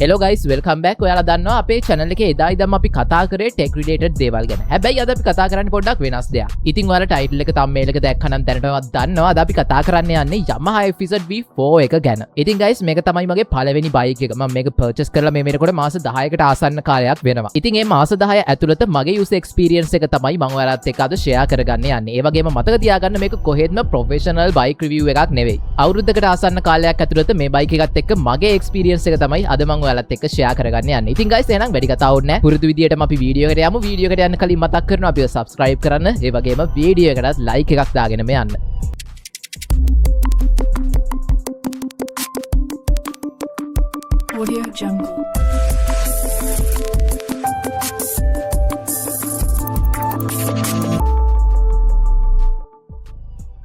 Hello guys, welcome back. ඔයාලා දන්නවා අපේ channel එකේ එදා ඉඳන් අපි කතා කරේ tech related දේවල් ගැන. හැබැයි අද අපි කතා කරන්නේ පොඩ්ඩක් වෙනස් දෙයක්. ඉතින් ඔයාලා title එක thumbnail එක දැක්කනම් දැනටවත් දන්නවා අද අපි කතා කරන්න යන්නේ Yamaha FZ V4 එක ගැන. ඉතින් guys මේක තමයි මගේ පළවෙනි bike එක. මම මේක purchase කරලා මේ වෙනකොට මාස 10කට ආසන්න කාලයක් වෙනවා. ඉතින් මේ මාස 10 ඇතුළත මගේ user experience එක තමයි මම ඔයාලත් එක්ක අද share කරගන්න යන්නේ. ඒ වගේම මතක තියාගන්න මේක කොහෙත්ම professional bike review එකක් නෙවෙයි. අවුරුද්දකට ආසන්න කාලයක් ඇතුළත මේ bike එකත් එක්ක මගේ experience එක තමයි අද මම ඔයාලත් එක්ක share කරගන්න යන්නේ. ඉතින් guys එහෙනම් වැඩි කතාවක් නැහැ. පුරුදු විදියටම අපි වීඩියෝ එකට යමු. වීඩියෝ එකට යන්න කලින් මතක් කරනවා අපිව subscribe කරන්න. ඒ වගේම වීඩියෝ එකටත් like එකක් දාගෙනම යන්න. Audio Jungle.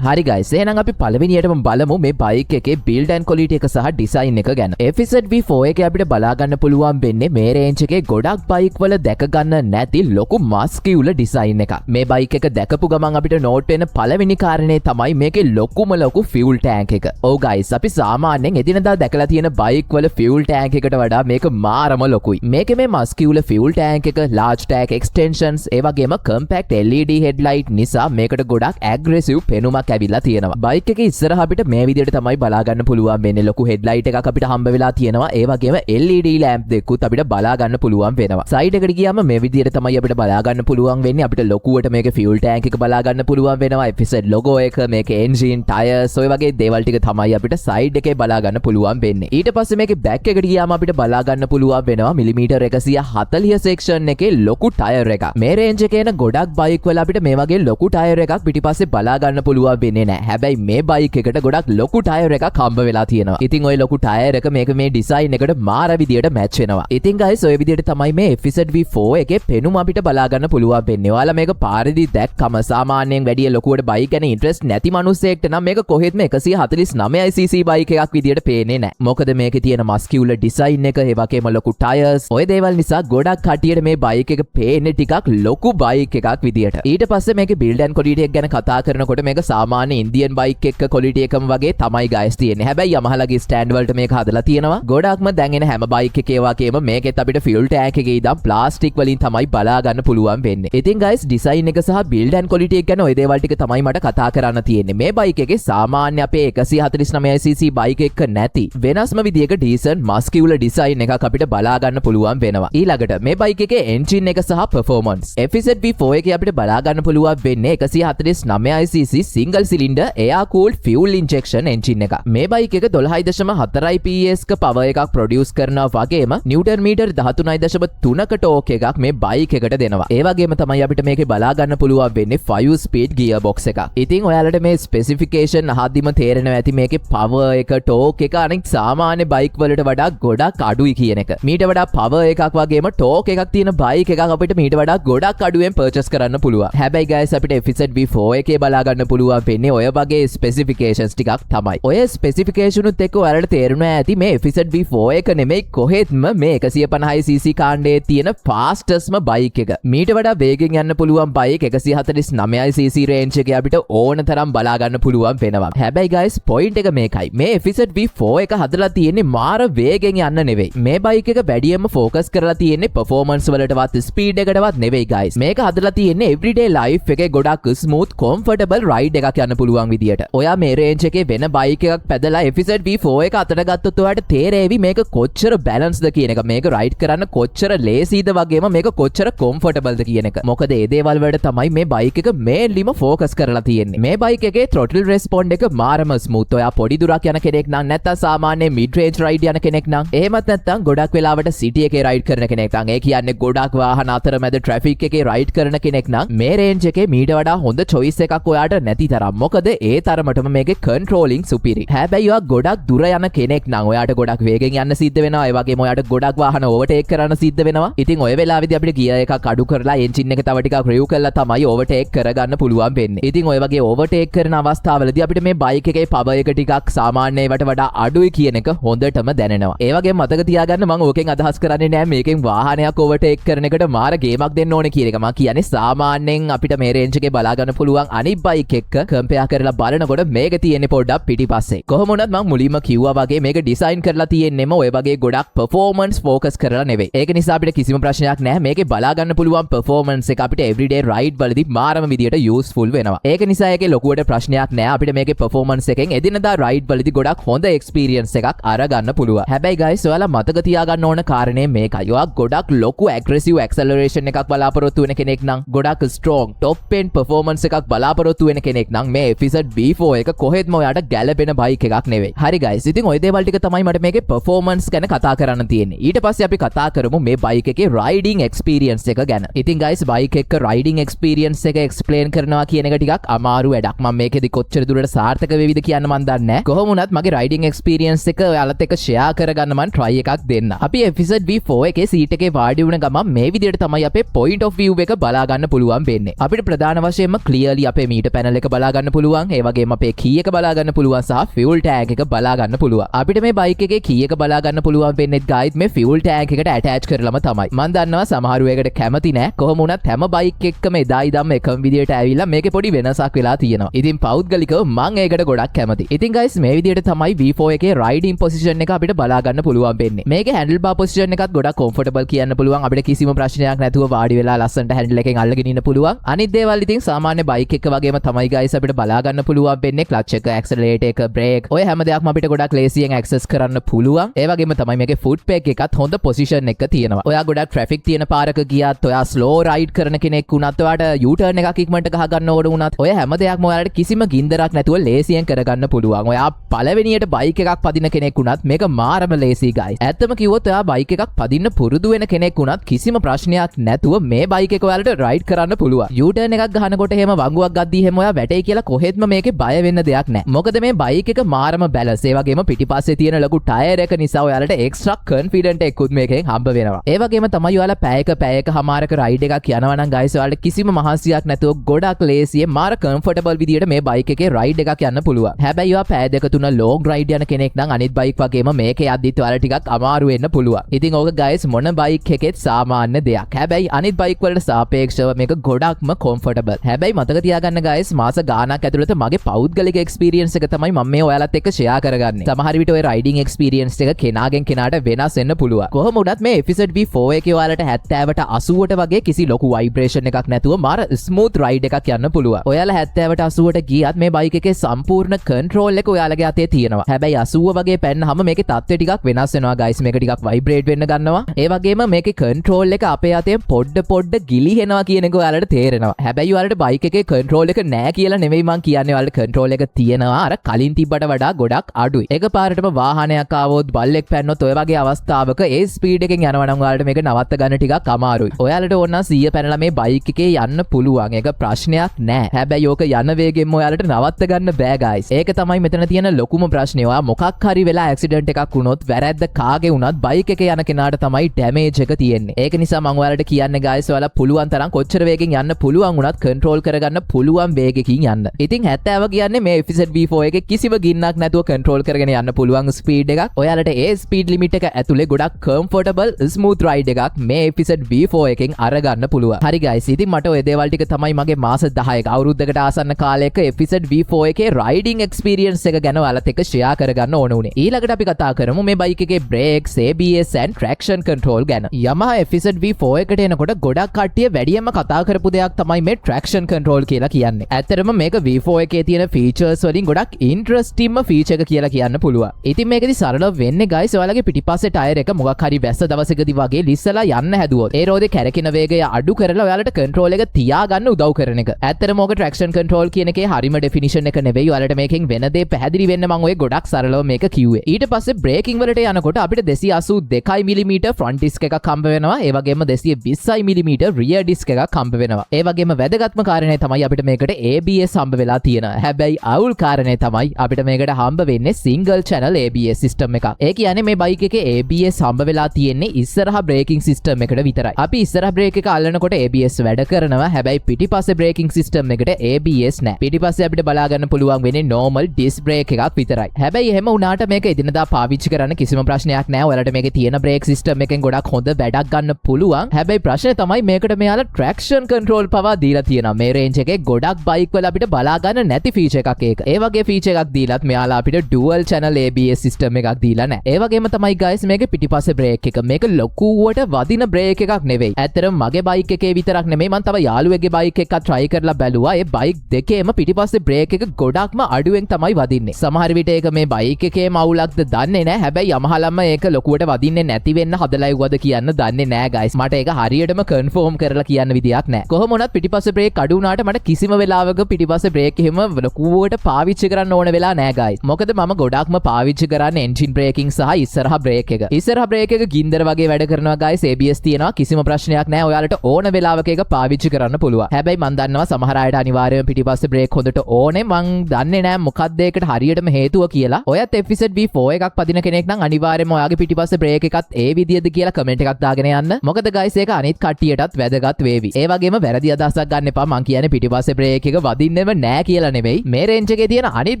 හරි guys එහෙනම් අපි පළවෙනියටම බලමු මේ බයික් එකේ build and quality එක සහ design එක ගැන. FZ V4 එකේ අපිට බලා ගන්න පුළුවන් වෙන්නේ මේ range එකේ ගොඩක් බයික් වල දැක ගන්න නැති ලොකු muscular design එකක්. මේ බයික් එක දැකපු ගමන් අපිට note වෙන පළවෙනි කාරණේ තමයි මේකේ ලොකුම ලොකු fuel tank එක. ඔව් guys අපි සාමාන්‍යයෙන් එදිනදා දැකලා තියෙන බයික් වල fuel tank එකට වඩා මේක මාරම ලොකුයි. මේකේ මේ muscular fuel tank එක large tank extensions ඒ වගේම compact LED headlight නිසා මේකට ගොඩක් aggressive පෙනුමක් ඇවිල්ලා තියෙනවා. බයික් එකේ ඉස්සරහ අපිට මේ විදිහට තමයි බලා ගන්න පුළුවන් වෙන්නේ. ලොකු හෙඩ්ලයිට් එකක් අපිට හම්බ වෙලා තියෙනවා. ඒ වගේම LED ලැම්ප් දෙකකුත් අපිට බලා ගන්න පුළුවන් වෙනවා. සයිඩ් එකට ගියාම මේ විදිහට තමයි අපිට බලා ගන්න පුළුවන් වෙන්නේ. අපිට ලොකුවට මේකේ ෆියුල් ටැංක් එක බලා ගන්න පුළුවන් වෙනවා. FZ logo එක, මේකේ engine, tires ඔය වගේ දේවල් ටික තමයි අපිට සයිඩ් එකේ බලා ගන්න පුළුවන් වෙන්නේ. ඊට පස්සේ මේකේ බෑක් එකට ගියාම අපිට බලා ගන්න පුළුවන් වෙනවා මිලිමීටර් 140 සෙක්ෂන් එකේ ලොකු ටයර් එකක්. මේ රේන්ජ් එකේ එන ගොඩක් බයික් වල අපිට මේ වගේ ලොකු ටයර් එකක් පිටිපස්සේ බලා ගන්න පුළුවන් වෙන්නේ නැහැ. හැබැයි මේ බයික් එකට ගොඩක් ලොකු ටයර් එකක් හම්බ වෙලා තියෙනවා. ඉතින් ওই ලොකු ටයර් එක මේක මේ ඩිසයින් එකට මාර විදියට මැච් වෙනවා. ඉතින් guys ඔය විදියට තමයි මේ FZ V4 එකේ පෙනුම අපිට බලා ගන්න පුළුවන් වෙන්නේ. ඔයාලා මේක පාරේදී දැක්කම සාමාන්‍යයෙන් වැඩි ලොකුවට බයික් ගැන ඉන්ට්‍රස්ට් නැති මිනිස්සෙක්ට නම් මේක කොහෙත්ම 149cc බයික් එකක් විදියට පේන්නේ නැහැ. මොකද මේකේ තියෙන මස්කියුලර් ඩිසයින් එක, ඒ වගේම ලොකු ටයර්ස්, ඔය දේවල් නිසා ගොඩක් කටියට මේ බයික් එක පේන්නේ ටිකක් ලොකු බයික් එකක් විදියට. ඊට පස්සේ මේකේ build and quality එක ගැන කතා කරනකොට මේක සාමාන්‍ය ඉන්දියන් බයික් එක quality එකම වගේ තමයි guys තියෙන්නේ. හැබැයි Yamaha ලගේ ස්ටෑන්ඩ් වලට මේක හදලා තියෙනවා. ගොඩක්ම දැන් එන හැම බයික් එකේ වගේම මේකෙත් අපිට fuel tank එකේ ඉඳන් ප්ලාස්ටික් වලින් තමයි බලා ගන්න පුළුවන් වෙන්නේ. ඉතින් guys design එක සහ build and quality එක ගැන ওই දේවල් ටික තමයි මට කතා කරන්න තියෙන්නේ. මේ බයික් එකේ සාමාන්‍ය අපේ 149cc බයික් එක නැති වෙනස්ම විදියක decent muscular design එකක් අපිට බලා ගන්න පුළුවන් වෙනවා. ඊළඟට මේ බයික් එකේ engine එක සහ performance FZ V4 එකේ අපිට බලා ගන්න පුළුවන් වෙන්නේ 149cc single cylinder air cooled fuel injection engine එක. මේ බයික් එක 12.4 PS ක power එකක් produce කරනවා වගේම newton meter 13.3ක torque එකක් මේ බයික් එකට දෙනවා. ඒ වගේම තමයි අපිට මේකේ බලා ගන්න පුළුවන් වෙන්නේ 5 speed gearbox එකක්. ඉතින් ඔයාලට මේ specification අහද්දිම තේරෙනවා ඇති මේකේ power එක, torque එක අනිත් සාමාන්‍ය බයික් වලට වඩා ගොඩක් අඩුයි කියන එක. මීට වඩා power එකක් වගේම torque එකක් තියෙන බයික් එකක් අපිට මීට වඩා ගොඩක් අඩුවෙන් purchase කරන්න පුළුවන්. හැබැයි guys අපිට FZ V4 එකේ බලා ගන්න පුළුවන් වෙන්නේ ඔය වගේ specifications ටිකක් තමයි. ඔය ස්පෙසිෆිකේෂන් උත් එක්ක ඔයාලට තේරුණා ඇති මේ FZ V4 එක නෙමෙයි කොහෙත්ම මේ 150cc කාණ්ඩයේ තියෙන fastestම බයික් එක. මීට වඩා වේගෙන් යන්න පුළුවන් බයික් 149cc රේන්ජ් එකේ අපිට ඕන තරම් බලා ගන්න පුළුවන් වෙනවා. හැබැයි guys point එක මේකයි. මේ FZ V4 එක හදලා තියෙන්නේ මාර වේගෙන් යන්න නෙවෙයි. මේ බයික් එක වැඩියෙන්ම focus කරලා තියෙන්නේ performance වලටවත් speed එකටවත් නෙවෙයි guys. මේක හදලා තියෙන්නේ everyday life එකේ ගොඩක් smooth comfortable ride එකක් යන්න පුළුවන් විදියට. ඔයා මේ රේන්ජ් එකේ වෙන බයික් එකක් පැදලා FZ V4 එක අතට ගත්තොත් ඔයාලට තේරෙවි මේක කොච්චර බැලන්ස්ද කියන එක. මේක රයිඩ් කරන්න කොච්චර ලේසිද වගේම මේක කොච්චර කොම්ෆර්ටබල්ද කියන එක. මොකද ඒ දේවල් වලට තමයි මේ බයික් එක මේන්ලිම ફોකස් කරලා තියෙන්නේ. මේ බයික් එකේ throttle response එක මාරම ස්මූත්. ඔයා පොඩි දුරක් යන කෙනෙක් නම් නැත්නම් සාමාන්‍ය mid range ride යන කෙනෙක් නම් එහෙමත් නැත්නම් ගොඩක් වෙලාවට city එකේ රයිඩ් කරන කෙනෙක් නම් ඒ කියන්නේ ගොඩක් වාහන අතරමැද traffic එකේ රයිඩ් කරන කෙනෙක් නම් මේ රේන්ජ් එකේ මීට වඩා හොඳ choice එකක් ඔයාට නැති තරම්. මොකද ඒ තරමටම මේකේ controlling superior. හැබැයි ඔයා ගොඩක් දුර යන කෙනෙක් නම් ඔයාට ගොඩක් වේගෙන් යන්න සිද්ධ වෙනවා. ඒ වගේම ඔයාට ගොඩක් වාහන overtake කරන්න සිද්ධ වෙනවා. ඉතින් ඔය වෙලාවෙදී අපිට ගියර් එකක් අඩු කරලා engine එක තව ටිකක් රිව් කරලා තමයි overtake කරගන්න පුළුවන් වෙන්නේ. ඉතින් ඔය වගේ overtake කරන අවස්ථාවලදී අපිට මේ බයික් එකේ power එක ටිකක් සාමාන්‍ය ඒවට වඩා අඩුයි කියන එක හොඳටම දැනෙනවා. ඒ වගේම මතක තියාගන්න මම ඕකෙන් අදහස් කරන්නේ නෑ මේකෙන් වාහනයක් overtake කරන එකට මාර ගේමක් දෙන්න ඕනේ කියන එක. මම කියන්නේ සාමාන්‍යයෙන් අපිට මේ රේන්ජ් එකේ බලා ගන්න පුළුවන් අනිත් බයික් එක්ක කම්පෙයා කරලා බලනකොට මේක තියෙන්නේ පොඩ්ඩක් පිටිපස්සේ. කොහොම වුණත් මම මුලින්ම කිව්වා වගේ මේක ඩිසයින් කරලා තියෙන්නේම ඔය වගේ ගොඩක් performance focus කරලා නෙවෙයි. ඒක නිසා අපිට කිසිම ප්‍රශ්නයක් නැහැ. මේකේ බලා ගන්න පුළුවන් performance එක අපිට everyday ride වලදී මාරම විදියට useful වෙනවා. ඒක නිසා ඒකේ ලොකුවට ප්‍රශ්නයක් නැහැ. අපිට මේකේ performance එකෙන් එදිනදා ride වලදී ගොඩක් හොඳ experience එකක් අරගන්න පුළුවන්. හැබැයි guys ඔයාලා මතක තියාගන්න ඕන කාරණේ මේකයි. ඔයා ගොඩක් ලොකු aggressive acceleration එකක් බලාපොරොත්තු වෙන කෙනෙක් නම් ගොඩක් strong top end performance එකක් බලාපොරොත්තු වෙන කෙනෙක් නම් මේ FZ V4 එක කොහෙත්ම ඔයාට ගැලපෙන බයික් එකක් නෙවෙයි. හරි guys. ඉතින් ওই දේවල් ටික තමයි මට මේකේ performance ගැන කතා කරන්න තියෙන්නේ. ඊට පස්සේ අපි කතා කරමු මේ බයික් එකේ riding experience එක ගැන. ඉතින් guys බයික් එක riding experience එක explain කරනවා කියන එක ටිකක් අමාරු වැඩක්. මම මේකෙදි කොච්චර දුරට සාර්ථක වෙවිද කියන්න මන් දන්නේ නැහැ. කොහොම වුණත් මගේ riding experience එක ඔයාලත් එක්ක share කරගන්න මම try එකක් දෙන්න. අපි FZ V4 එකේ seat එකේ වාඩි වුණ ගමන් මේ විදිහට තමයි අපේ point of view එක බලා ගන්න පුළුවන් වෙන්නේ. අපිට ප්‍රධාන වශයෙන්ම clearly අපේ meter panel එක බලා ගන්න පුළුවන්. ඒ වගේම අපේ key එක බලා ගන්න පුළුවන් සහ fuel tank එක බලා ගන්න පුළුවන්. අපිට මේ බයික් එකේ key එක බලා ගන්න පුළුවන් වෙන්නේ guys මේ fuel tank එකට attach කරලම තමයි. මම දන්නවා සමහර වෙලකට කැමති නැහැ. කොහොම වුණත් හැම බයික් එක්කම එදා ඉදන් එකම විදියට ඇවිල්ලා මේකේ පොඩි වෙනසක් වෙලා තියෙනවා. ඉතින් පෞද්ගලිකව මම ඒකට ගොඩක් කැමති. ඉතින් guys මේ විදියට තමයි V4 එකේ riding position එක අපිට බලා ගන්න පුළුවන් වෙන්නේ. මේකේ handlebar position එකත් ගොඩක් comfortable කියන්න පුළුවන්. අපිට කිසිම ප්‍රශ්නයක් නැතුව වාඩි වෙලා ලස්සනට handle එකෙන් අල්ලගෙන ඉන්න පුළුවන්. අනිත් දේවල් ඉතින් සාමාන්‍ය බයික් එක වගේම තමයි guys අපිට බලා ගන්න පුළුවන් වෙන්නේ. clutch එක, accelerator එක, brake ඔය හැම දෙයක්ම අපිට ගොඩක් ලේසියෙන් access කරන්න පුළුවන්. ඒ වගේම තමයි මේකේ foot peg එකත් හොඳ position එක තියෙනවා. ඔයා ගොඩක් traffic තියෙන පාරක ගියත්, ඔයා slow ride කරන කෙනෙක් වුණත්, ඔයාට U-turn එකක් ඉක්මනට ගහ ගන්න ඕන වුණත්, ඔය හැම දෙයක්ම ඔයාලට කිසිම ගින්දරක් නැතුව ලේසියෙන් කරගන්න පුළුවන්. ඔයා පළවෙනියට බයික් එකක් පදින කෙනෙක් වුණත් මේක මාරම ලේසි guys. ඇත්තම කිව්වොත් ඔයා බයික් එකක් පදින්න පුරුදු වෙන කෙනෙක් වුණත් කිසිම ප්‍රශ්නයක් නැතුව මේ බයික් එක ඔයාලට ride කරන්න පුළුවන්. U-turn එකක් ගහනකොට එහෙම වංගුවක් ගද්දී එහෙම ඔයා වැටේ කියලා කොහෙත්ම මේකේ බය වෙන්න දෙයක් නැහැ. මොකද මේ බයික් එක මාරම balance. ඒ වගේම පිටිපස්සේ තියෙන ලොකු ටයර් එක නිසා ඔයාලට extra confident එකකුත් මේකෙන් හම්බ වෙනවා. ඒ වගේම තමයි ඔයාලා පැයක හමාරක රයිඩ් එකක් යනවා නම් guys ඔයාලට කිසිම මහන්සියක් නැතුව ගොඩක් ලේසියෙන් මාර comfortable විදියට මේ බයික් එකේ රයිඩ් එකක් යන්න පුළුවන්. හැබැයි ඔයා පැය දෙක තුන long ride යන කෙනෙක් නම් අනිත් බයික් වගේම මේකේ යද්දිත් ඔයාලට ටිකක් අමාරු වෙන්න පුළුවන්. ඉතින් ඕක guys මොන බයික් එකෙත් සාමාන්‍ය දෙයක්. හැබැයි අනිත් බයික් වලට සාපේක්ෂව මේක ගොඩක්ම comfortable. හැබැයි මතක තියාගන්න guys මාස ගාණක් ඇතුළත මගේ පෞද්ගලික experience එක තමයි මම මේ ඔයාලත් එක්ක share කරගන්නේ. සමහර විට ඔය riding experience එක කෙනාගෙන් කෙනාට වෙනස් වෙන්න පුළුවන්. කොහොම වුණත් මේ FZ V4 එකේ ඔයාලට 70ට 80ට වගේ කිසි ලොකු vibration එකක් නැතුව මාර smooth ride එකක් යන්න පුළුවන්. ඔයාලා 70ට 80ට ගියත් මේ බයික් එකේ සම්පූර්ණ control එක ඔයාලගේ අතේ තියෙනවා. හැබැයි 80 වගේ පැන්නහම මේකේ තත්ත්වය ටිකක් වෙනස් වෙනවා guys. මේක ටිකක් vibrate වෙන්න ගන්නවා. ඒ වගේම මේකේ control එක අපේ අතේ පොඩ්ඩ ගිලිහෙනවා කියන එක ඔයාලට තේරෙනවා. හැබැයි ඔයාලට බයික් එකේ control එක නැහැ කියලා නෙවෙයි මං කියන්නේ. ඔයාලට control එක තියෙනවා. අර කලින් තිබ්බට වඩා ගොඩක් අඩුයි. එකපාරටම වාහනයක් ආවොත් බල්ලෙක් පැන්නොත් ඔය වගේ අවස්ථාවක ඒ ස්පීඩ් එකෙන් යනවා නම් ඔයාලට මේක නවත්ත ගන්න ටිකක් අමාරුයි. ඔයාලට ඕන නම් 100 පැනලා මේ බයික් එකේ යන්න පුළුවන්. ඒක ප්‍රශ්නයක් නෑ. හැබැයි ඕක යන වේගෙන්ම ඔයාලට නවත්ත ගන්න බෑ guys. ඒක තමයි මෙතන තියෙන ලොකුම ප්‍රශ්නේ. ඔයා මොකක් හරි වෙලා ඇක්සිඩන්ට් එකක් වුණොත් වැරද්ද කාගේ වුණත් බයික් එකේ යන කෙනාට තමයි ඩැමේජ් එක තියෙන්නේ. ඒක නිසා මම ඔයාලට කියන්නේ guys ඔයාලා පුළුවන් තරම් කොච්චර වේගෙන් යන්න පුළුවන් වුණත් කන්ට්‍රෝල් කරගන්න පුළුවන් වේගකින් යන්න. ඉතින් 70 කියන්නේ මේ FZ V4 එකේ කිසිම ගින්නක් නැතුව කන්ට්‍රෝල් කරගෙන යන්න පුළුවන් ස්පීඩ් එකක්. ඔයාලට ඒ ස්පීඩ් ලිමිට් එක ඇතුලේ ගොඩක් comfortable smooth ride එකක් මේ FZ V4 එකෙන් අරගන්න පුළුවන්. හරි guys ඉතින් මට ඔය දේවල් ටික තමයි මගේ මාස 10ක අවුරුද්දකට ආසන්න කාලයක FZ V4 එකේ riding experience එක ගැන ඔයාලත් එක්ක share කරගන්න ඕන උනේ. ඊළඟට අපි කතා කරමු මේ බයික් එකේ brakes, ABS and traction control ගැන. Yamaha FZ V4 එකට එනකොට ගොඩක් කට්ටිය වැඩියෙන්ම කතා කරපු දෙයක් තමයි මේ traction control කියලා කියන්නේ. ඇත්තටම මේක V4 එකේ තියෙන features වලින් ගොඩක් interesting feature එක කියලා කියන්න පුළුවන්. ඉතින් මේකෙදි සරලව වෙන්නේ guys ඔයාලගේ පිටිපස්සේ ටයර් එක මොකක් හරි වැස්ස දවසකදී වගේ ලිස්සලා යන්න හැදුවොත් ඒ රෝදේ කැරකෙන වේගය අඩු කරලා ඔයාලට control එක තියාගන්න උදව් කරන එක. ඇත්තටම ඕක traction control කියන එකේ හරිම definition එක නෙවෙයි. ඔයාලට මේකෙන් වෙන දේ පැහැදිලි වෙන්න මම ඔය ගොඩක් සරලව මේක කිව්වේ. ඊට පස්සේ braking වලට යනකොට අපිට 282 mm front disc එකක් හම්බ වෙනවා. ඒ වගේම 220 mm rear disc එකක් හම්බ වෙනවා. ඒ වගේම වැදගත්ම කාරණේ තමයි අපිට මේකට ABS හම්බ වෙලා තියෙනවා. හැබැයි අවුල් කාරණේ තමයි අපිට මේකට හම්බ වෙන්නේ single channel ABS system එකක්. ඒ කියන්නේ මේ බයික් එකේ ABS හම්බ වෙලා තියෙන්නේ ඉස්සරහා braking system එකට විතරයි. අපි ඉස්සරහා brake එක අල්ලනකොට ABS වැඩ කරනවා. හැබැයි පිටිපස්සේ braking system එකට ABS නැහැ. පිටිපස්සේ අපිට බලා ගන්න පුළුවන් වෙන්නේ normal disc brake එකක් විතරයි. හැබැයි එහෙම වුණාට මේක එදිනදා පාවිච්චි කරන්න කිසිම ප්‍රශ්නයක් නැහැ. ඔයාලට මේකේ තියෙන brake system එකෙන් ගොඩක් හොඳ වැඩක් ගන්න පුළුවන්. හැබැයි ප්‍රශ්නේ තමයි මේකට මෙයාලා traction control පවා දීලා තියෙනවා. මේ range එකේ ගොඩක් බයික් වල අපිට අපිට බලා ගන්න නැති ෆීචර් එකක් ඒක. ඒ වගේ ෆීචර් එකක් දීලත් මෙයාලා අපිට ඩුවල් channel ABS system එකක් දීලා නැහැ. ඒ වගේම තමයි guys මේකේ පිටිපස්සේ බ්‍රේක් එක. මේක ලොකුවට වදින බ්‍රේක් එකක් නෙවෙයි. ඇත්තටම මගේ බයික් එකේ විතරක් නෙමෙයි මම තව යාළුවෙක්ගේ බයික් එකක් try කරලා බැලුවා. ඒ බයික් දෙකේම පිටිපස්සේ බ්‍රේක් එක ගොඩක්ම අඩුවෙන් තමයි වදින්නේ. සමහර විට ඒක මේ බයික් එකේම අවුලක්ද දන්නේ නැහැ. හැබැයි යමහලම ඒක ලොකුවට වදින්නේ නැති වෙන්න හදලා ඉවුවද කියන්න දන්නේ නැහැ guys. මට ඒක හරියටම කන්ෆර්ම් කරලා කියන්න විදියක් නැහැ. කොහොම වුණත් පිටිපස්සේ බ්‍රේක් අඩු වුණාට මට කිසිම වෙලාවක පිටිපස්සේ බ්‍රේක් එහෙම ලොකුවට පාවිච්චි කරන්න ඕන වෙලා නැහැ guys. මොකද මම ගොඩක්ම පාවිච්චි කරන්නේ එන්ජින් බ්‍රේකින් සහ ඉස්සරහා බ්‍රේක් එක. ඉස්සරහා බ්‍රේක් එක ගින්දර වගේ වැඩ කරනවා guys. ABS තියෙනවා කිසිම ප්‍රශ්නයක් නැහැ. ඔයාලට ඕන වෙලාවක ඒක පාවිච්චි කරන්න පුළුවන්. හැබැයි මම දන්නවා සමහර අයට අනිවාර්යයෙන් පිටිපස්සේ බ්‍රේක් හොඳට ඕනේ. මං දන්නේ නැහැ මොකක්ද ඒකට හරියටම හේතුව කියලා. ඔයත් FZ V4 එකක් පදින කෙනෙක් නම් අනිවාර්යයෙන්ම ඔයාගේ පිටිපස්සේ බ්‍රේක් එකත් ඒ විදියද කියලා කමෙන්ට් එකක් දාගෙන යන්න. මොකද guys ඒක අනිත් කට්ටියටත් වැදගත් වේවි. ඒ වගේම වැරදි අදහසක් ගන්න එපා. මං කියන්නේ පිටිපස්සේ බ්‍රේක් එක වදින්නෙම නෑ කියලා නෙවෙයි. මේ රේන්ජ් එකේ තියෙන අනිත්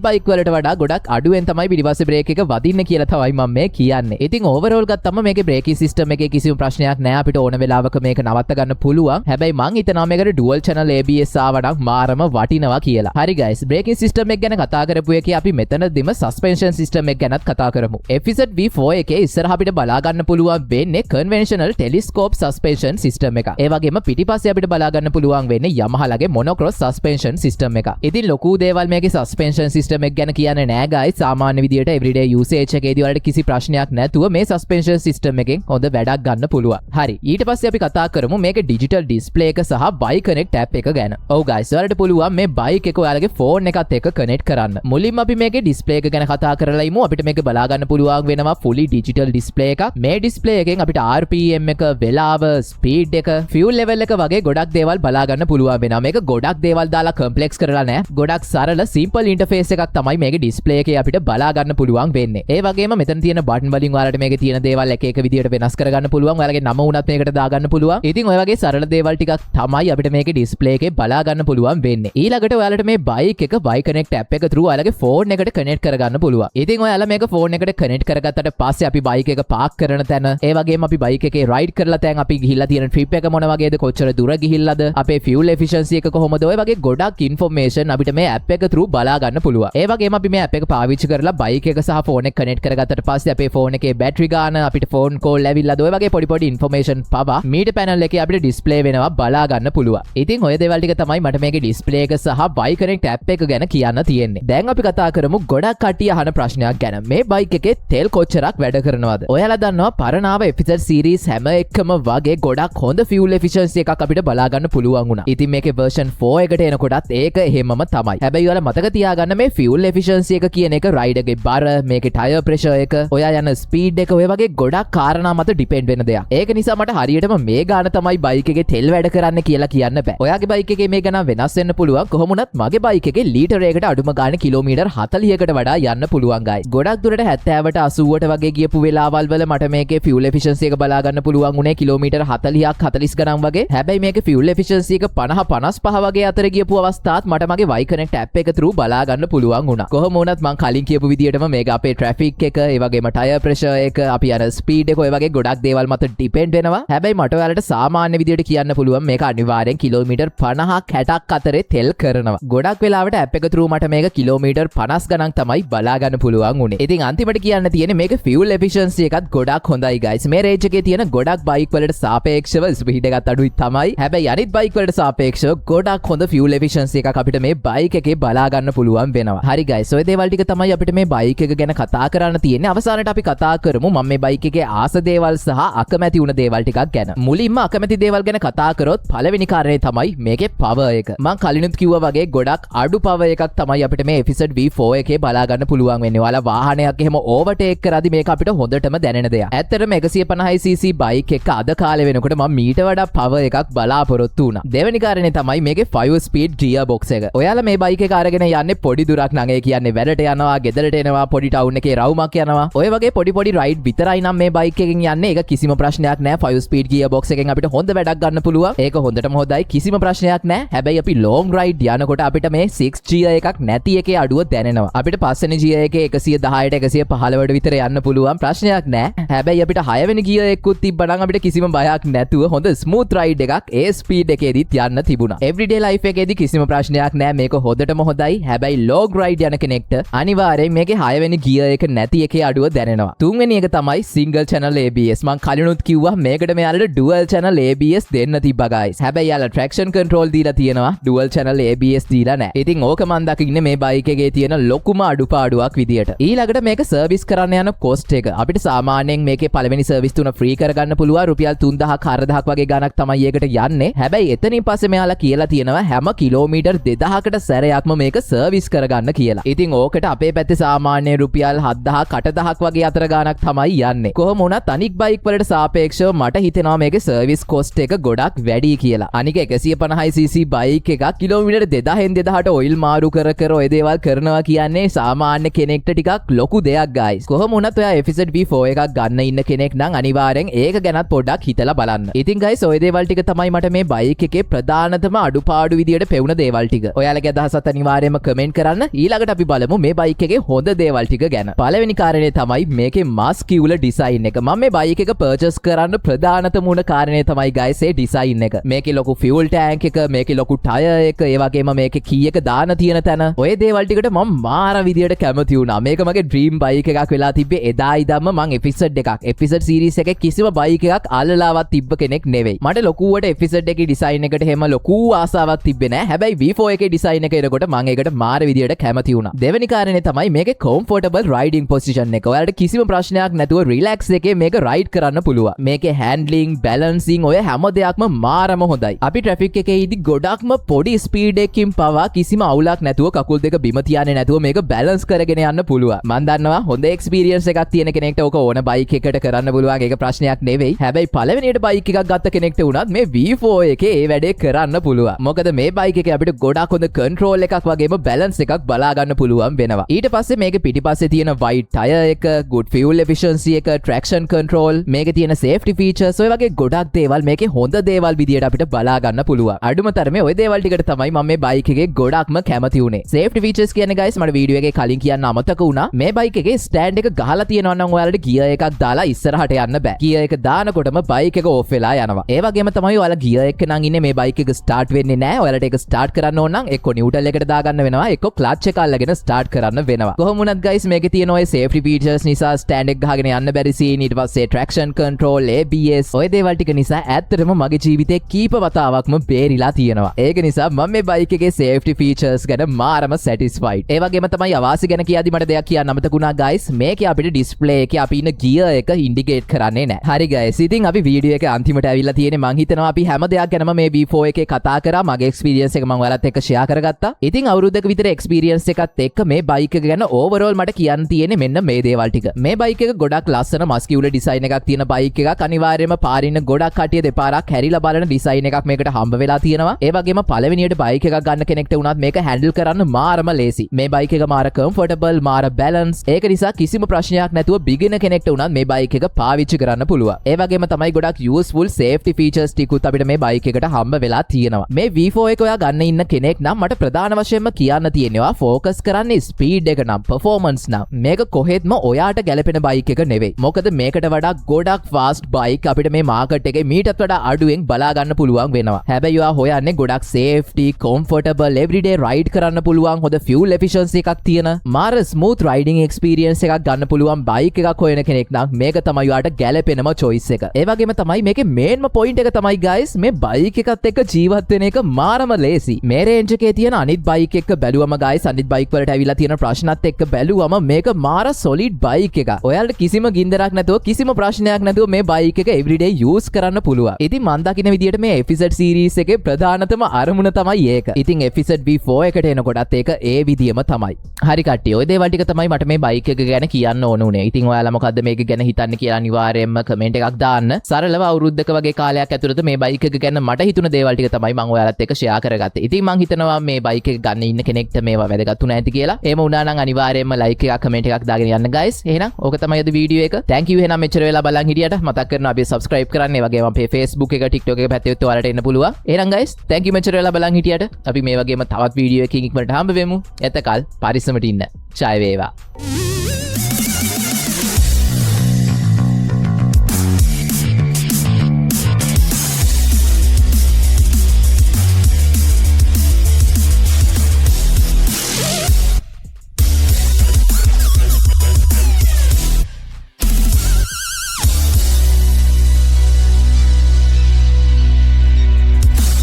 බයික් වලට වඩා ගොඩක් අඩුවෙන් තමයි පිටිපස්සේ බ්‍රේක් එක වදින්නේ කියලා තමයි මම මේ කියන්නේ. ඉතින් ඕවරෝල් ගත්තම මේකේ බ්‍රේකින් සිස්ටම් එකේ කිසිම ප්‍රශ්නයක් නෑ. අපිට ඕන වෙලාවක මේක නවත්ත ගන්න පුළුවන්. හැබැයි මං හිතනවා මේකට ඩුවල් channel ABS ආවනම් මාරම වටිනවා කියලා. හරි guys බ්‍රේකින් සිස්ටම් එක ගැන කතා කරපු එකේ අපි මෙතනදිම සස්පෙන්ෂන් සිස්ටම් එක ගැනත් කතා කරමු. FZ V4 එකේ ඉස්සරහ අපිට බලා ගන්න පුළුවන් වෙන්නේ කන්වෙන්ෂනල් ටෙලිස්කෝප් සස්පෙන්ෂන් සිස්ටම් එක. ඒ වගේම පිටිපස්සේ අපිට බලා ගන්න පුළුවන් වෙන්නේ Yamaha ගේ මොනොක්‍රොස් සස්පෙන්ෂන් සිස්ටම් එක. ඉතින් ලොකු දේවල් මේකේ සස්පෙන්ෂන් සිස්ටම් එක ගැන කියන්නේ නෑ guys. සාමාන්‍ය විදියට everyday usage එකේදී වලට කිසි ප්‍රශ්නයක් නැතුව මේ සස්පෙන්ෂන් සිස්ටම් එකෙන් හොඳ වැඩක් ගන්න පුළුවන්. හරි ඊට පස්සේ අපි කතා කරමු මේකේ ඩිජිටල් ඩිස්ප්ලේ එක සහ බයි කනෙක්ට් ඇප් එක ගැන. ඔව් guys ඔයාලට පුළුවන් මේ බයික් එක ඔයාලගේ ෆෝන් එකත් එක්ක කනෙක්ට් කරන්න. මුලින්ම අපි මේකේ ඩිස්ප්ලේ එක ගැන කතා කරලා ඉමු. අපිට මේක බලා ගන්න පුළුවන් වෙනවා fully digital display එකක්. මේ ඩිස්ප්ලේ එකෙන් අපිට RPM එක, වෙලාව, ස්පීඩ් එක, fuel level එක වගේ ගොඩක් දේවල් බලා ගන්න පුළුවන් වෙනවා. මේක ගොඩක් දේවල් දාලා කම්ප්ලෙක්ස් කරලා නැහැ. ගොඩක් සරල simple interface එකක් තමයි මේකේ ඩිස්ප්ලේ එකේ අපිට බලා ගන්න පුළුවන් වෙන්නේ. ඒ වගේම මෙතන තියෙන බටන් වලින් ඔයාලට මේකේ තියෙන දේවල් එක එක විදියට වෙනස් කරගන්න පුළුවන්. ඔයාලගේ නම වුණත් මේකට දාගන්න පුළුවන්. ඉතින් ඔය වගේ සරල දේවල් ටිකක් තමයි අපිට මේකේ ඩිස්ප්ලේ එකේ බලා ගන්න පුළුවන් වෙන්නේ. ඊළඟට ඔයාලට මේ බයික් එක Y Connect app එක through ඔයාලගේ ෆෝන් එකට කනෙක්ට් කරගන්න පුළුවන්. ඉතින් ඔයාලා මේක ෆෝන් එකට කනෙක්ට් කරගත්තට පස්සේ අපි බයික් එක පාක් කරන තැන, ඒ වගේම අපි බයික් එකේ රයිඩ් කරලා තැන්, අපි ගිහිල්ලා තියෙන ට්‍රිප් එක මොන වගේද, කොච්චර දුර ගිහිල්ලාද, අපේ ෆියුල් එෆිෂන්සි එක කොහොමද, ඔය වගේ ගොඩක් ඉන්ෆෝමේෂන් අපිට මේ app එක through බලා ගන්න පුළුවන්. ඒ වගේම අපි මේ app එක පාවිච්චි කරලා බයික් එක සහ ෆෝන් එක කනෙක්ට් කරගත්තට පස්සේ අපේ ෆෝන් එකේ බැටරි ගාන, අපිට ෆෝන් කෝල් ඇවිල්ලාද, ඔය වගේ පොඩි ඉන්ෆෝමේෂන් පවා මීටර් පැනල් එකේ අපිට ඩිස්ප්ලේ වෙනවා බලා ගන්න පුළුවන්. ඉතින් ඔය දේවල් ටික තමයි මට මේකේ ඩිස්ප්ලේ එක සහ Y Connect app එක ගැන කියන්න තියෙන්නේ. දැන් අපි කතා කරමු ගොඩක් කට්ටිය අහන ප්‍රශ්නයක් ගැන. මේ බයික් එකේ තෙල් කොච්චරක් වැඩ කරනවද? ඔයාලා දන්නවා පරණාව FZ series හැම එකම වගේ ගොඩක් හොඳ fuel efficiency එකක් අපිට බලා ගන්න පුළුවන් වුණා. ඉතින් මේකේ version 4 එකට එනකොටත් ඒක එහෙමම තමයි. හැබැයි ඔයාලා මතක තියාගන්න මේ fuel efficiency එක කියන එක රයිඩ් එකේ බර, මේකේ tire pressure එක, ඔයා යන speed එක, ඔය වගේ ගොඩක් කාරණා මත depend වෙන දෙයක්. ඒක නිසා මට හරියටම මේ ගාන තමයි බයික් එකේ තෙල් වැඩ කරන්න කියලා කියන්න බෑ. ඔයාගේ බයික් එකේ මේ ගණන් වෙනස් වෙන්න පුළුවන්. කොහොම වුණත් මගේ බයික් එකේ ලීටර් එකකට අඩුම ගානේ කිලෝමීටර් 40කට වඩා යන්න පුළුවන් guys. ගොඩක් දුරට 70ට 80ට වගේ ගියපු වෙලාවල් වල මට මේකේ fuel efficiency එක බලා ගන්න පුළුවන් උනේ කිලෝමීටර් 40ක් 40 ගණන් වගේ. හැබැයි මේකේ fuel efficiency එක 50 55 වගේ අතර ගියපු අවස්ථාත් මට මගේ Y Connect app එක through බලා ගන්න පුළුවන් වුණා. කොහොම වුණත් මම කලින් කියපු විදියටම මේක අපේ traffic එක, ඒ වගේම tire pressure එක, අපි යන speed එක, ඔය වගේ ගොඩක් දේවල් මත depend වෙනවා. හැබැයි මට ඔයාලට සාමාන්‍ය විදියට කියන්න පුළුවන් මේක අනිවාර්යෙන් කිලෝමීටර් 50ක් 60ක් අතරේ තෙල් කරනවා. ගොඩක් වෙලාවට app එක through මට මේක කිලෝමීටර් 50 ගණන් තමයි බලා ගන්න පුළුවන් උනේ. ඉතින් අන්තිමට කියන්න තියෙන්නේ මේක fuel efficiency එකත් ගොඩක් හොඳයි guys. මේ range එකේ තියෙන ගොඩක් බයික් වලට සාපේක්ෂව ස්පීඩ් එකත් අඩුයි තමයි. හැබැයි අනිත් බයික් වලට සාපේක්ෂව ගොඩක් හොඳ fuel efficiency එකක් අපිට මේ බයික් එකේ බලා ගන්න පුළුවන් වෙනවා. හරි guys, ඔය දේවල් ටික තමයි අපිට මේ බයික් එක ගැන කතා කරන්න තියෙන්නේ. අවසානට අපි කතා කරමු මම මේ බයික් එකේ ආස දේවල් සහ අකමැති වුණ දේවල් ටිකක් ගැන. මුලින්ම අකමැති දේවල් ගැන කතා කරොත් පළවෙනි කාරණේ තමයි මේකේ power එක. මම කලිනුත් කිව්වා වගේ ගොඩක් අඩු power එකක් තමයි අපිට මේ FZ V4 එකේ බලා ගන්න පුළුවන් වෙන්නේ. ඔයාලා වාහනයක් එහෙම overtake කරද්දි මේක අපිට හොඳටම දැනෙන දෙයක්. ඇත්තටම 150cc බයික් එක අද කාලේ වෙනකොට මම මීට වඩා power එකක් බලාපොරොත්තු වුණා. දෙවෙනි කාරණේ තමයි මේකේ 5 speed gear box එක. ඔයාලා මේ බයික් එක අරගෙන යන්නේ පොඩි දුරක් නම් ඒ කියන්නේ වැඩට යනවා, ගෙදරට එනවා, පොඩි ටවුන් එකේ රවුමක් යනවා. ඔය වගේ පොඩි රයිඩ් විතරයි නම් මේ බයික් එකෙන් යන්නේ. ඒක කිසිම ප්‍රශ්නයක් නෑ. 5 speed gear box එකෙන් අපිට හොඳ වැඩක් ගන්න පුළුවන්. ඒක හොඳටම හොඳයි. කිසිම ප්‍රශ්නයක් නෑ. හැබැයි අපි long ride යනකොට අපිට මේ 6 gear එකක් නැති එකේ අඩුව දැනෙනවා. අපිට පස්වෙනි gear එකේ 110ට 115ට විතර යන්න පුළුවන්. ප්‍රශ්නයක් නෑ. හැබැයි අපිට 6 වෙනි gear එකකුත් තිබ්බනම් අපිට කිසිම බයක් නැතුව හොඳ smooth ride එකක් ඒ speed එකේදීත් යන්න තිබුණා. everyday life එකේදී කිසිම ප්‍රශ්නයක් ප්‍රශ්නයක් නෑ මේක හොඳටම හොඳයි. හැබැයි ලොග් රයිඩ් යන කෙනෙක්ට අනිවාර්යෙන් මේකේ 6 වෙනි ගියර් එක නැති එකේ අඩුව දැනෙනවා. 3 වෙනි එක තමයි single channel ABS. මං කලිනුත් කිව්වා මේකට මෙයාලට dual channel ABS දෙන්න තිබ්බා guys. හැබැයි යාලා traction control දීලා තියෙනවා dual channel ABS දීලා නෑ. ඉතින් ඕක මන් දකින්නේ මේ බයික් එකේ තියෙන ලොකුම අඩුපාඩුවක් විදියට. ඊළඟට මේක සර්විස් කරන්න යන cost එක අපිට සාමාන්‍යයෙන් මේකේ පළවෙනි සර්විස් තුන ෆ්‍රී කරගන්න පුළුවන් රුපියල් 3000 4000ක් වගේ ගණක් තමයි ඒකට යන්නේ. හැබැයි එතනින් පස්සේ මෙයාලා කියලා තියෙනවා හැම කිලෝමීටර් 2000කට සැරයක්ම මේක සර්විස් කරගන්න කියලා. ඉතින් ඕකට අපේ පැත්තේ සාමාන්‍ය රුපියල් 7000 8000ක් වගේ අතර ගණක් තමයි යන්නේ. කොහොම වුණත් අනික් බයික් වලට සාපේක්ෂව මට හිතෙනවා මේකේ සර්විස් cost එක ගොඩක් වැඩි කියලා. අනික 150cc බයික් එකක් කිලෝමීටර් 2000න් 2000ට ඔයිල් මාරු කර කර ඔය දේවල් කරනවා කියන්නේ සාමාන්‍ය කෙනෙක්ට ටිකක් ලොකු දෙයක් guys. කොහොම වුණත් ඔයා FZ V4 එකක් ගන්න ඉන්න කෙනෙක් නම් අනිවාර්යෙන් ඒක ගැනත් පොඩ්ඩක් හිතලා බලන්න. ඉතින් guys ඔය දේවල් ටික තමයි මට මේ බයික් එකේ ප්‍රධානතම අඩුපාඩු විදියට පෙවුන දේවල් ටික. ඔයාලගේ අදහසත් අනිවාර්යයෙන්ම කමෙන්ට් කරන්න. ඊළඟට අපි බලමු මේ බයික් එකේ හොඳ දේවල් ටික ගැන. පළවෙනි කාරණේ තමයි මේකේ මස්කියුලර් ඩිසයින් එක. මම මේ බයික් එක පර්චේස් කරන්න ප්‍රධානතම වුණ කාරණේ තමයි guys ඒ ඩිසයින් එක. මේකේ ලොකු ෆියුල් ටැංක් එක, මේකේ ලොකු ටයර් එක, ඒ වගේම මේකේ කීයක දාන තියෙන තැන. ඔය දේවල් ටිකට මම මාර විදියට කැමති වුණා. මේක මගේ ඩ්‍රීම් බයික් එකක් වෙලා තිබ්බේ එදා ඉඳන්ම. මං FZ එකක් FZ සීරීස් එකේ කිසිම බයික් එකක් අල්ලලාවත් තිබ්බ කෙනෙක් නෙවෙයි. මට ලොකුවට FZ එකේ ඩිසයින් එකට හැම ලොකු ආසාවක් තිබ්බේ නෑ. හැබැයි V4 එකේ ඩිසයින් එක එනකොට මං ඒකට මාර විදියට කැමති වුණා. දෙවෙනි කාරණේ තමයි මේකේ comfortable riding position එක. ඔයාලට කිසිම ප්‍රශ්නයක් නැතුව රිලැක්ස් එකේ මේක රයිඩ් කරන්න පුළුවන්. මේකේ handling, balancing ඔය හැම දෙයක්ම මාරම හොඳයි. අපි ට්‍රැෆික් එකේ ඉදි ගොඩක්ම පොඩි ස්පීඩ් එකකින් පවා කිසිම අවුලක් නැතුව කකුල් දෙක බිම තියන්නේ නැතුව මේක බැලන්ස් කරගෙන යන්න පුළුවන්. මන් දන්නවා හොඳ එක්ස්පීරියන්ස් එකක් තියෙන කෙනෙක්ට ඕක ඕන බයික් එකකට කරන්න පුළුවන්. ඒක ප්‍රශ්නයක් නෙවෙයි. හැබැයි පළවෙනියට බයික් එකක් ගත්ත කෙනෙක්ට වුණත් මේ V4 එකේ ඒ වැඩේ කරන්න පුළුවන්. මොකද මේ බයික් එකේ අපිට ගොඩක් හොඳ කන්ට්‍රෝල් එකක් වගේම බැලන්ස් එකක් බලා ගන්න පුළුවන් වෙනවා. ඊට පස්සේ මේකේ පිටිපස්සේ තියෙන වයිඩ් ටයර් එක, good fuel efficiency එක, traction control, මේකේ තියෙන safety features ඔය වගේ ගොඩක් දේවල් මේකේ හොඳ දේවල් විදියට අපිට බලා ගන්න පුළුවන්. අඩුම තරමේ ඔය දේවල් ටිකට තමයි මම මේ බයික් එකේ ගොඩක්ම කැමති උනේ. safety features කියන්නේ guys මට වීඩියෝ එකේ කලින් කියන්න අමතක වුණා. මේ බයික් එකේ ස්ටෑන්ඩ් එක ගහලා තියෙනවා නම් ඔයාලට ගියර් එකක් දාලා ඉස්සරහට යන්න බෑ. ගියර් එක දානකොටම බයික් එක ඕෆ් වෙලා යනවා. ඒ වගේම තමයි ඔයාලා ගියර් එක නම් ඉන්නේ මේ බයික් එක ස්ටාර්ට් වෙන්නේ නැහැ. ඔයාලට ඒක ස්ටාර්ට් කරන්න ඕන නම් එක්ක නියුට්‍රල් එකට දාගන්න වෙනවා, එක්ක ක්ලච් එක අල්ලගෙන ස්ටාර්ට් කරන්න වෙනවා. කොහොම වුණත් guys මේකේ තියෙන ඔය safety features නිසා ස්ටෑන්ඩ් එක ගහගෙන යන්න බැරි සීන්, ඊට පස්සේ traction control, ABS ඔය දේවල් ටික නිසා ඇත්තටම මගේ ජීවිතේ කීප වතාවක්ම බේරිලා තියෙනවා. ඒක නිසා මම මේ බයික් එකේ safety features ගැන මාරම satisfied. ඒ වගේම තමයි අවාසි ගැන කියද්දි මට දෙයක් කියන්න අමතකුණා guys. මේකේ අපිට display එකේ අපි ඉන්න gear එක indicate කරන්නේ නැහැ. හරි guys. ඉතින් අපි වීඩියෝ එක අන්තිමට ඇවිල්ලා තියෙන්නේ. මං හිතනවා අපි හැම දෙයක් ගැනම මේ V4 එකේ කතා කරා. මගේ experience එක මම ඔයාලත් එක්ක share කරගත්තා. ඉතින් අවුරුද්දක විතර experience එකත් එක්ක මේ බයික් එක ගැන overall මට කියන්න තියෙන්නේ මෙන්න මේ දේවල් ටික. මේ බයික් එක ගොඩක් ලස්සන muscular design එකක් තියෙන බයික් එකක්. අනිවාර්යයෙන්ම පාරින්න ගොඩක් කටිය දෙපාරක් හැරිලා බලන design එකක් මේකට හම්බ වෙලා තියෙනවා. ඒ වගේම පළවෙනියට බයික් එකක් ගන්න කෙනෙක්ට වුණත් මේක handle කරන්න මාරම ලේසි. මේ බයික් එක මාර comfortable, මාර balance. ඒක නිසා කිසිම ප්‍රශ්නයක් නැතුව beginner කෙනෙක්ට වුණත් මේ බයික් එක පාවිච්චි කරන්න පුළුවන්. ඒ වගේම තමයි ගොඩක් useful safety features ටිකුත් අපිට මේ බයික් එකට හම්බ වෙලා තියෙනවා. මේ V4 එක ඔයා ගන්න ඉන්න කෙනෙක් නම් මට ප්‍රධාන වශයෙන්ම කියන්න තියෙනවා focus කරන්නේ speed එක නම්, performance නම්. මේක කොහෙත්ම ඔයාට ගැලපෙන බයික් එක නෙවෙයි. මොකද මේකට වඩා ගොඩක් fast bike අපිට මේ මාකට් එකේ මීටත් වඩා අඩුවෙන් බලා ගන්න පුළුවන් වෙනවා. හැබැයි ඔයා හොයන්නේ ගොඩක් safety, comfortable, everyday ride කරන්න පුළුවන්, හොඳ fuel efficiency එකක් තියෙන, මාර smooth riding experience එකක් ගන්න පුළුවන් බයික් එකක් හොයන කෙනෙක් නම් මේක තමයි ඔයාට ගැලපෙනම choice එක. ඒ වගේම තමයි මේකේ main point එක තමයි guys මේ බයික් එකත් එක්ක ජීවත් වෙන එක මාරම ලේසි. මේ range එකේ තියෙන අනිත් බයික් එක්ක බැලුවම guys අනිත් බයික් වලට ඇවිල්ලා තියෙන ප්‍රශ්නත් එක්ක බැලුවම මේක මාර solid බයික් එකක්. ඔයාලට කිසිම ගින්දරක් නැතුව කිසිම ප්‍රශ්නයක් නැතුව මේ බයික් එක everyday use කරන්න පුළුවන්. ඉතින් මන් දකින විදියට මේ FZ series එකේ ප්‍රධානතම අරමුණ තමයි ඒක. ඉතින් FZ V4 එකට එනකොටත් ඒක ඒ විදියම තමයි. හරි කට්ටිය ඔය දේවල් ටික තමයි මට මේ බයික් එක ගැන කියන්න ඕන උනේ. ඉතින් ඔයාලා මොකද්ද මේක ගැන හිතන්නේ කියලා අනිවාර්යයෙන්ම කමෙන්ට් එකක් දාන්න. සරලව අවුරුද්දක වගේ කාලයක් ඇතුළත මේ බයික් එක ගැන මට හිතුණ දේවල් ටික තමයි මම ඔයාලත් එක්ක share කරගත්තේ. ඉතින් මං හිතනවා මේ බයික් එක ගන්න ඉන්න කෙනෙක්ට මේවා වැදගත් උනා ඇති කියලා. එහෙම වුණා නම් අනිවාර්යයෙන්ම like එකක් කමෙන්ට් එකක් දාගෙන යන්න guys. එහෙනම් ඕක තමයි අද වීඩියෝ එක. thank you එහෙනම් මෙච්චර වෙලා බලන් හිටියට මතක් කරනවා අපි subscribe කරන්න. ඒ වගේම අපේ Facebook එක TikTok එක පැත්තේ ඔයාලට එන්න පුළුවන්. එහෙනම් guys thank you මෙච්චර වෙලා බලන් හිටියට. අපි මේ වගේම තවත් වීඩියෝ එකකින් ඉක්මනට හම්බ වෙමු. එතකල් පරිස්සමට ඉන්න. ජය වේවා.